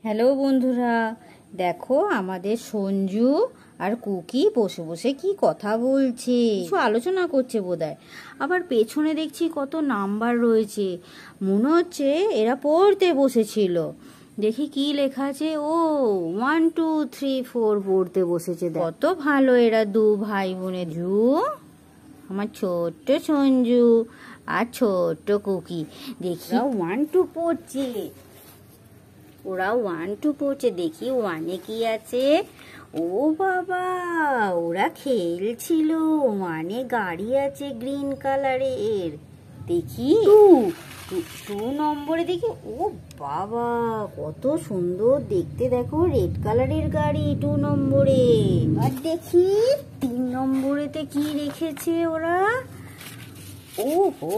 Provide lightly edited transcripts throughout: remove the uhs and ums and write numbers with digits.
Hello বন্ধুরা, দেখো আমাদের সঞ্জু আর কুকি বসে বসে কি কথা বলছে, কিছু আলোচনা করছে বোধহয়। আবার পেছনে দেখছি কত নাম্বার রয়েছে, মনে হচ্ছে এরা পড়তে বসেছিল। দেখি কি লেখা আছে, ও 1 2 3 4 পড়তে বসেছে। কত ভালো এরা দু ভাই বোনে। আমার ছোট্ট সঞ্জু আর ছোট্ট কুকি, দেখি 1 2 পড়ছে। ওরা 1 2 পড়ছে, দেখি 1-এ কি আছে। ও বাবা, ওরা খেলছিল। 1-এ গাড়ি আছে গ্রিন কালারের। দেখি 2 নম্বরে দেখি, ও বাবা কত সুন্দর দেখতে, দেখো রেড কালারের গাড়ি 2 নম্বরে। আর দেখি 3 নম্বরেতে কি রেখেছে ওরা। ও হো,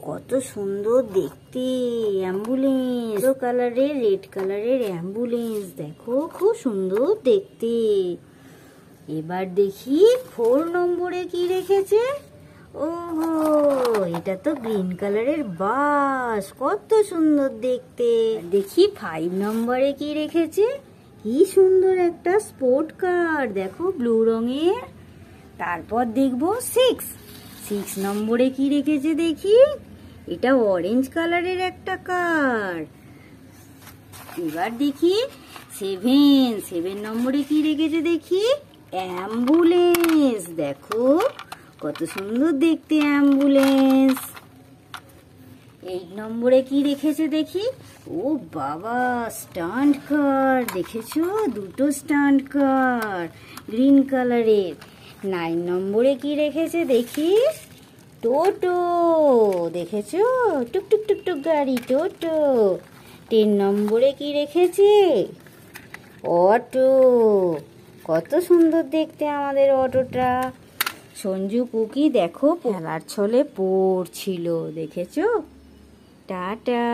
কত সুন্দর দেখতে অ্যাম্বুলেন্স, কালারের রেড কালারের অ্যাম্বুলেন্স, দেখো খুব সুন্দর দেখতে। এবার দেখি 4 নম্বরে কি রেখেছে। ও হো, এটা তো গ্রিন কালারের বাস, কত সুন্দর দেখতে। দেখি 5 নম্বরে কি রেখেছে। কি সুন্দর একটা স্পোর্ট কার, দেখো ব্লু রঙের। তারপর দেখবো 6 নম্বরে কি রেখেছে দেখি। এটা অরেঞ্জ কালারের একটা কার। এবার দেখি 7 নম্বরে কি রেখেছে দেখি। অ্যাম্বুলেন্স, দেখো কত সুন্দর দেখতে অ্যাম্বুলেন্স। 8 নম্বরে কি রেখেছে দেখি। ও বাবা, স্ট্যান্ড কার, দেখেছো দুটো স্ট্যান্ড কার গ্রিন কালারের। 9 নম্বরে কি রেখেছে দেখি। টোটো, দেখেছো টুকটুক টুকটুক গাড়ি টোটো। 10 নম্বরে কি রেখেছে। অটো, কত সুন্দর দেখতে আমাদের অটোটা। সঞ্জু কুকি দেখো খেলার ছলে পড়ছিল, দেখেছো। টাটা।